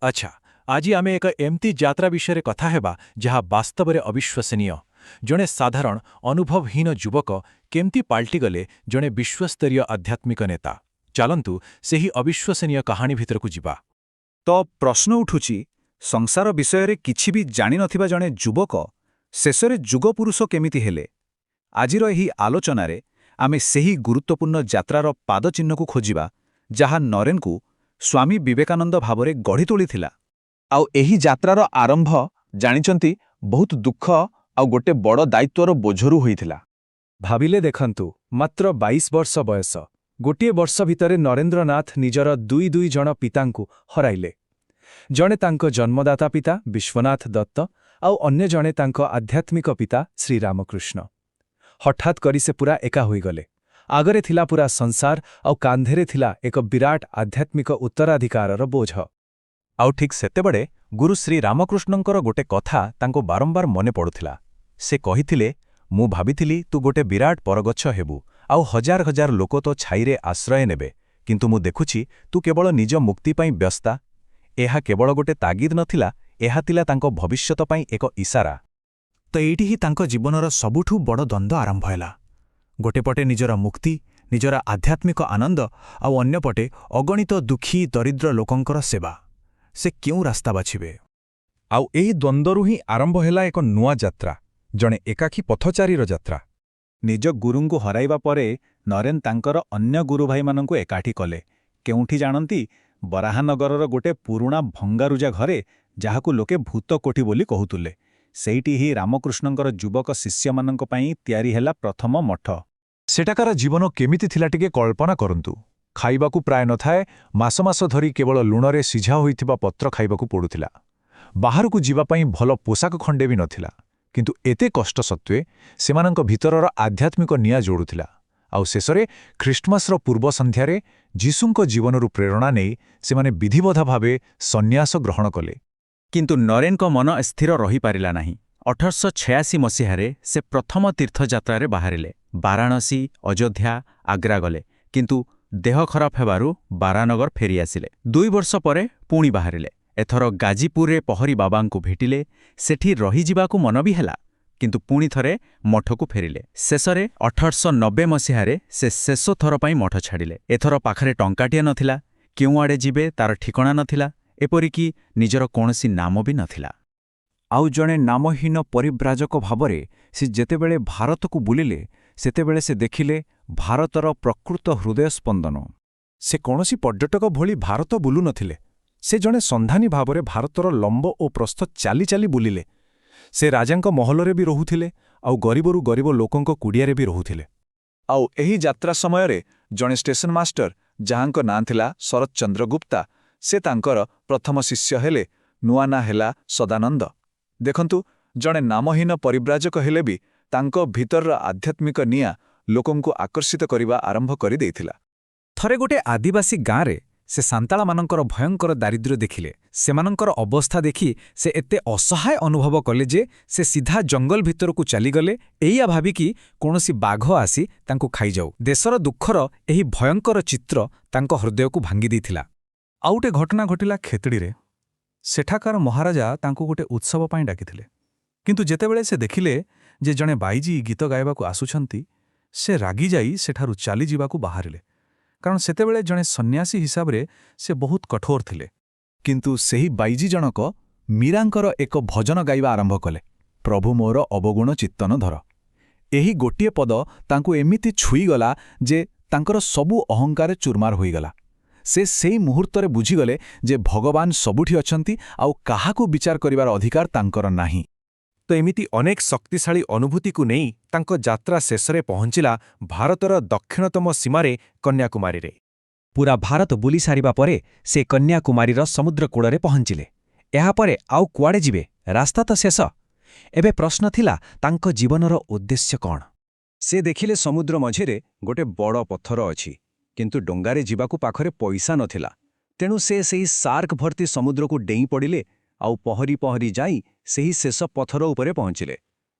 ଆଚ୍ଛା, ଆଜି ଆମେ ଏକ ଏମିତି ଯାତ୍ରା ବିଷୟରେ କଥା ହେବା ଯାହା ବାସ୍ତବରେ ଅବିଶ୍ୱସନୀୟ। ଜଣେ ସାଧାରଣ ଅନୁଭବହୀନ ଯୁବକ କେମିତି ପାଲଟିଗଲେ ଜଣେ ବିଶ୍ୱସ୍ତରୀୟ ଆଧ୍ୟାତ୍ମିକ ନେତା। ଚାଲନ୍ତୁ ସେହି ଅବିଶ୍ୱସନୀୟ କାହାଣୀ ଭିତରକୁ ଯିବା। ତ ପ୍ରଶ୍ନ ଉଠୁଛି, ସଂସାର ବିଷୟରେ କିଛି ବି ଜାଣିନଥିବା ଜଣେ ଯୁବକ ଶେଷରେ ଯୁଗପୁରୁଷ କେମିତି ହେଲେ? ଆଜିର ଏହି ଆଲୋଚନାରେ ଆମେ ସେହି ଗୁରୁତ୍ୱପୂର୍ଣ୍ଣ ଯାତ୍ରାର ପାଦଚିହ୍ନକୁ ଖୋଜିବା ଯାହା ନରେନ୍ଙ୍କୁ ସ୍ୱାମୀ ବିବେକାନନ୍ଦ ଭାବରେ ଗଢ଼ି ତୋଳିଥିଲା। ଆଉ ଏହି ଯାତ୍ରାର ଆରମ୍ଭ ଜାଣିଛନ୍ତି ବହୁତ ଦୁଃଖ ଆଉ ଗୋଟେ ବଡ଼ ଦାୟିତ୍ୱର ବୋଝରୁ ହୋଇଥିଲା। ଭାବିଲେ ଦେଖନ୍ତୁ, ମାତ୍ର 22 ବର୍ଷ ବୟସ। ଗୋଟିଏ ବର୍ଷ ଭିତରେ ନରେନ୍ଦ୍ରନାଥ ନିଜର ଦୁଇ ଜଣ ପିତାଙ୍କୁ ହରାଇଲେ। ଜଣେ ତାଙ୍କ ଜନ୍ମଦାତା ପିତା ବିଶ୍ୱନାଥ ଦତ୍ତ ଆଉ ଅନ୍ୟ ଜଣେ ତାଙ୍କ ଆଧ୍ୟାତ୍ମିକ ପିତା ଶ୍ରୀରାମକୃଷ୍ଣ। ହଠାତ୍ କରି ସେ ପୁରା ଏକା ହୋଇଗଲେ। ଆଗରେ ଥିଲା ପୁରା ସଂସାର ଆଉ କାନ୍ଧରେ ଥିଲା ଏକ ବିରାଟ ଆଧ୍ୟାତ୍ମିକ ଉତ୍ତରାଧିକାରର ବୋଝ। ଆଉ ଠିକ୍ ସେତେବେଳେ ଗୁରୁ ଶ୍ରୀରାମକୃଷ୍ଣଙ୍କର ଗୋଟେ କଥା ତାଙ୍କୁ ବାରମ୍ବାର ମନେ ପଡ଼ୁଥିଲା। ସେ କହିଥିଲେ, ମୁଁ ଭାବିଥିଲି ତୁ ଗୋଟେ ବିରାଟ ବରଗଛ ହେବୁ ଆଉ ହଜାର ହଜାର ଲୋକ ତୋ ଛାଇରେ ଆଶ୍ରୟ ନେବେ, କିନ୍ତୁ ମୁଁ ଦେଖୁଛି ତୁ କେବଳ ନିଜ ମୁକ୍ତି ପାଇଁ ବ୍ୟସ୍ତା। ଏହା କେବଳ ଗୋଟେ ତାଗିଦ ନଥିଲା, ଏହା ଥିଲା ତାଙ୍କ ଭବିଷ୍ୟତ ପାଇଁ ଏକ ଇସାରା। ତ ଏଇଠି ହିଁ ତାଙ୍କ ଜୀବନର ସବୁଠୁ ବଡ଼ ଦ୍ୱନ୍ଦ୍ୱ ଆରମ୍ଭ ହେଲା। ଗୋଟେପଟେ ନିଜର ମୁକ୍ତି, ନିଜର ଆଧ୍ୟାତ୍ମିକ ଆନନ୍ଦ, ଆଉ ଅନ୍ୟପଟେ ଅଗଣିତ ଦୁଃଖୀ ଦରିଦ୍ର ଲୋକଙ୍କର ସେବା। ସେ କେଉଁ ରାସ୍ତା ବାଛିବେ? ଆଉ ଏହି ଦ୍ୱନ୍ଦ୍ୱରୁ ହିଁ ଆରମ୍ଭ ହେଲା ଏକ ନୂଆ ଯାତ୍ରା, ଜଣେ ଏକାକୀ ପଥଚାରୀର ଯାତ୍ରା। ନିଜ ଗୁରୁଙ୍କୁ ହରାଇବା ପରେ ନରେନ୍ ତାଙ୍କର ଅନ୍ୟ ଗୁରୁଭାଇମାନଙ୍କୁ ଏକାଠି କଲେ। କେଉଁଠି ଜାଣନ୍ତି? ବରାହନଗରର ଗୋଟେ ପୁରୁଣା ଭଙ୍ଗାରୁଜା ଘରେ, ଯାହାକୁ ଲୋକେ ଭୂତକୋଠି ବୋଲି କହୁଥିଲେ। ସେଇଠି ହିଁ ରାମକୃଷ୍ଣଙ୍କର ଯୁବକ ଶିଷ୍ୟମାନଙ୍କ ପାଇଁ ତିଆରି ହେଲା ପ୍ରଥମ ମଠ। ସେଠାକାର ଜୀବନ କେମିତି ଥିଲା ଟିକେ କଳ୍ପନା କରନ୍ତୁ। ଖାଇବାକୁ ପ୍ରାୟ ନଥାଏ, ମାସ ମାସ ଧରି କେବଳ ଲୁଣରେ ସିଝା ହୋଇଥିବା ପତ୍ର ଖାଇବାକୁ ପଡ଼ୁଥିଲା। ବାହାରକୁ ଯିବା ପାଇଁ ଭଲ ପୋଷାକ ଖଣ୍ଡେ ବି ନଥିଲା। କିନ୍ତୁ ଏତେ କଷ୍ଟ ସତ୍ତ୍ୱେ ସେମାନଙ୍କ ଭିତରର ଆଧ୍ୟାତ୍ମିକ ନିଆଁ ଯୋଡ଼ୁଥିଲା। ଆଉ ଶେଷରେ ଖ୍ରୀଷ୍ଟମାସର ପୂର୍ବ ସନ୍ଧ୍ୟାରେ ଯୀଶୁଙ୍କ ଜୀବନରୁ ପ୍ରେରଣା ନେଇ ସେମାନେ ବିଧିବଦ୍ଧ ଭାବେ ସନ୍ନ୍ୟାସ ଗ୍ରହଣ କଲେ। କିନ୍ତୁ ନରେନ୍ଙ୍କ ମନ ସ୍ଥିର ରହିପାରିଲା ନାହିଁ। 1886 ମସିହାରେ ସେ ପ୍ରଥମ ତୀର୍ଥଯାତ୍ରାରେ ବାହାରିଲେ। ବାରାଣସୀ, ଅଯୋଧ୍ୟା, ଆଗ୍ରା ଗଲେ, କିନ୍ତୁ ଦେହ ଖରାପ ହେବାରୁ ବାରାନଗର ଫେରିଆସିଲେ। 2 ବର୍ଷ ପରେ ପୁଣି ବାହାରିଲେ। ଏଥର ଗାଜିପୁରରେ ପହରି ବାବାଙ୍କୁ ଭେଟିଲେ। ସେଠି ରହିଯିବାକୁ ମନ ବି ହେଲା, କିନ୍ତୁ ପୁଣି ଥରେ ମଠକୁ ଫେରିଲେ। ଶେଷରେ 1890 ମସିହାରେ ସେ ଶେଷ ଥର ପାଇଁ ମଠ ଛାଡ଼ିଲେ। ଏଥର ପାଖରେ ଟଙ୍କାଟିଏ ନଥିଲା, କେଉଁଆଡ଼େ ଯିବେ ତାର ଠିକଣା ନଥିଲା, ଏପରିକି ନିଜର କୌଣସି ନାମ ବି ନଥିଲା। ଆଉ ଜଣେ ନାମହୀନ ପରିବ୍ରାଜକ ଭାବରେ ସେ ଯେତେବେଳେ ଭାରତକୁ ବୁଲିଲେ, ସେତେବେଳେ ସେ ଦେଖିଲେ ଭାରତର ପ୍ରକୃତ ହୃଦୟ ସ୍ପନ୍ଦନ। ସେ କୌଣସି ପର୍ଯ୍ୟଟକ ଭଳି ଭାରତ ବୁଲୁନଥିଲେ। ସେ ଜଣେ ସନ୍ଧାନୀ ଭାବରେ ଭାରତର ଲମ୍ବ ଓ ପ୍ରସ୍ଥ ଚାଲି ଚାଲି ବୁଲିଲେ। ସେ ରାଜାଙ୍କ ମହଲରେ ବି ରହୁଥିଲେ, ଆଉ ଗରିବରୁ ଗରିବ ଲୋକଙ୍କ କୁଡ଼ିଆରେ ବି ରହୁଥିଲେ। ଆଉ ଏହି ଯାତ୍ରା ସମୟରେ ଜଣେ ଷ୍ଟେସନ ମାଷ୍ଟର, ଯାହାଙ୍କ ନାଁ ଥିଲା ଶରତ ଚନ୍ଦ୍ର ଗୁପ୍ତା, ସେ ତାଙ୍କର ପ୍ରଥମ ଶିଷ୍ୟ ହେଲେ। ନୂଆ ନାଁ ହେଲା ସଦାନନ୍ଦ। ଦେଖନ୍ତୁ, ଜଣେ ନାମହୀନ ପରିବ୍ରାଜକ ହେଲେ ବି ତାଙ୍କ ଭିତରର ଆଧ୍ୟାତ୍ମିକ ନିଆଁ ଲୋକଙ୍କୁ ଆକର୍ଷିତ କରିବା ଆରମ୍ଭ କରିଦେଇଥିଲା। ଥରେ ଗୋଟେ ଆଦିବାସୀ ଗାଁରେ ସେ ସାନ୍ତାଳମାନଙ୍କର ଭୟଙ୍କର ଦାରିଦ୍ର୍ୟ ଦେଖିଲେ। ସେମାନଙ୍କର ଅବସ୍ଥା ଦେଖି ସେ ଏତେ ଅସହାୟ ଅନୁଭବ କଲେ ଯେ ସେ ସିଧା ଜଙ୍ଗଲ ଭିତରକୁ ଚାଲିଗଲେ, ଏଇଆ ଭାବିକି କୌଣସି ବାଘ ଆସି ତାଙ୍କୁ ଖାଇଯାଉ। ଦେଶର ଦୁଃଖର ଏହି ଭୟଙ୍କର ଚିତ୍ର ତାଙ୍କ ହୃଦୟକୁ ଭାଙ୍ଗି ଦେଇଥିଲା। ଆଉ ଗୋଟେ ଘଟଣା ଘଟିଲା ଖେତଡ଼ିରେ। ସେଠାକାର ମହାରାଜା ତାଙ୍କୁ ଗୋଟେ ଉତ୍ସବ ପାଇଁ ଡାକିଥିଲେ। କିନ୍ତୁ ଯେତେବେଳେ ସେ ଦେଖିଲେ ଯେ ଜଣେ ବାଇଜୀ ଗୀତ ଗାଇବାକୁ ଆସୁଛନ୍ତି, ସେ ରାଗିଯାଇ ସେଠାରୁ ଚାଲିଯିବାକୁ ବାହାରିଲେ। କାରଣ ସେତେବେଳେ ଜଣେ ସନ୍ନ୍ୟାସୀ ହିସାବରେ ସେ ବହୁତ କଠୋର ଥିଲେ। କିନ୍ତୁ ସେହି ବାଇଜୀ ଜଣକ ମୀରାଙ୍କର ଏକ ଭଜନ ଗାଇବା ଆରମ୍ଭ କଲେ, ପ୍ରଭୁ ମୋର ଅବଗୁଣ ଚିତ୍ତନ ଧର। ଏହି ଗୋଟିଏ ପଦ ତାଙ୍କୁ ଏମିତି ଛୁଇଁଗଲା ଯେ ତାଙ୍କର ସବୁ ଅହଙ୍କାର ଚୁରମାର ହୋଇଗଲା। ସେ ସେଇ ମୁହୂର୍ତ୍ତରେ ବୁଝିଗଲେ ଯେ ଭଗବାନ ସବୁଠି ଅଛନ୍ତି ଆଉ କାହାକୁ ବିଚାର କରିବାର ଅଧିକାର ତାଙ୍କର ନାହିଁ। ତ ଏମିତି ଅନେକ ଶକ୍ତିଶାଳୀ ଅନୁଭୂତିକୁ ନେଇ ତାଙ୍କ ଯାତ୍ରା ଶେଷରେ ପହଞ୍ଚିଲା ଭାରତର ଦକ୍ଷିଣତମ ସୀମାରେ କନ୍ୟାକୁମାରୀରେ। ପୁରା ଭାରତ ବୁଲି ସାରିବା ପରେ ସେ କନ୍ୟାକୁମାରୀର ସମୁଦ୍ରକୂଳରେ ପହଞ୍ଚିଲେ। ଏହାପରେ ଆଉ କୁଆଡ଼େ ଯିବେ? ରାସ୍ତା ତ ଶେଷ। ଏବେ ପ୍ରଶ୍ନ ଥିଲା, ତାଙ୍କ ଜୀବନର ଉଦ୍ଦେଶ୍ୟ କ'ଣ? ସେ ଦେଖିଲେ ସମୁଦ୍ର ମଝିରେ ଗୋଟେ ବଡ଼ ପଥର ଅଛି, କିନ୍ତୁ ଡଙ୍ଗାରେ ଯିବାକୁ ପାଖରେ ପଇସା ନଥିଲା। ତେଣୁ ସେ ସେହି ସାର୍କ ଭର୍ତ୍ତି ସମୁଦ୍ରକୁ ଡେଇଁ ପଡ଼ିଲେ ଆଉ ପହରି ପହରି ଯାଇ ସେହି ଶେଷ ପଥର ଉପରେ ପହଞ୍ଚିଲେ।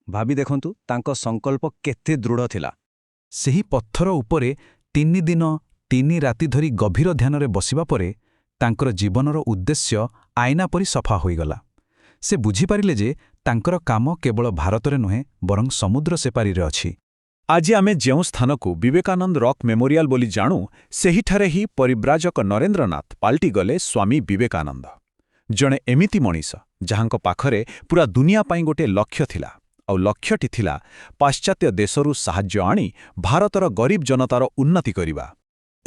ଭାବି ଦେଖନ୍ତୁ, ତାଙ୍କ ସଂକଳ୍ପ କେତେ ଦୃଢ଼ ଥିଲା। ସେହି ପଥର ଉପରେ 3 ଦିନ 3 ରାତି ଧରି ଗଭୀର ଧ୍ୟାନରେ ବସିବା ପରେ ତାଙ୍କର ଜୀବନର ଉଦ୍ଦେଶ୍ୟ ଆଇନା ପରି ସଫା ହୋଇଗଲା। ସେ ବୁଝିପାରିଲେ ଯେ ତାଙ୍କର କାମ କେବଳ ଭାରତରେ ନୁହେଁ ବରଂ ସମୁଦ୍ର ସେପାରିରେ ଅଛି। ଆଜି ଆମେ ଯେଉଁ ସ୍ଥାନକୁ ବିବେକାନନ୍ଦ ରକ୍ ମେମୋରିଆଲ ବୋଲି ଜାଣୁ, ସେହିଠାରେ ହିଁ ପରିବ୍ରାଜକ ନରେନ୍ଦ୍ରନାଥ ପାଲଟିଗଲେ ସ୍ୱାମୀ ବିବେକାନନ୍ଦ। ଜଣେ ଏମିତି ମଣିଷ ଯାହାଙ୍କ ପାଖରେ ପୁରା ଦୁନିଆ ପାଇଁ ଗୋଟିଏ ଲକ୍ଷ୍ୟ ଥିଲା, ଆଉ ଲକ୍ଷ୍ୟଟି ଥିଲା ପାଶ୍ଚାତ୍ୟ ଦେଶରୁ ସାହାଯ୍ୟ ଆଣି ଭାରତର ଗରିବ ଜନତାର ଉନ୍ନତି କରିବା।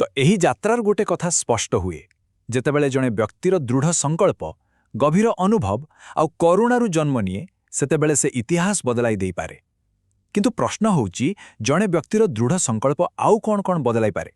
ତ ଏହି ଯାତ୍ରାର ଗୋଟେ କଥା ସ୍ପଷ୍ଟ ହୁଏ, ଯେତେବେଳେ ଜଣେ ବ୍ୟକ୍ତିର ଦୃଢ଼ ସଂକଳ୍ପ, ଗଭୀର ଅନୁଭବ ଆଉ କରୁଣାରୁ ଜନ୍ମ ନିଏ, ସେତେବେଳେ ସେ ଇତିହାସ ବଦଳାଇ ଦେଇପାରେ। କିନ୍ତୁ ପ୍ରଶ୍ନ ହେଉଛି, ଜଣେ ବ୍ୟକ୍ତିର ଦୃଢ଼ ସଂକଳ୍ପ ଆଉ କ'ଣ ବଦଳାଇପାରେ?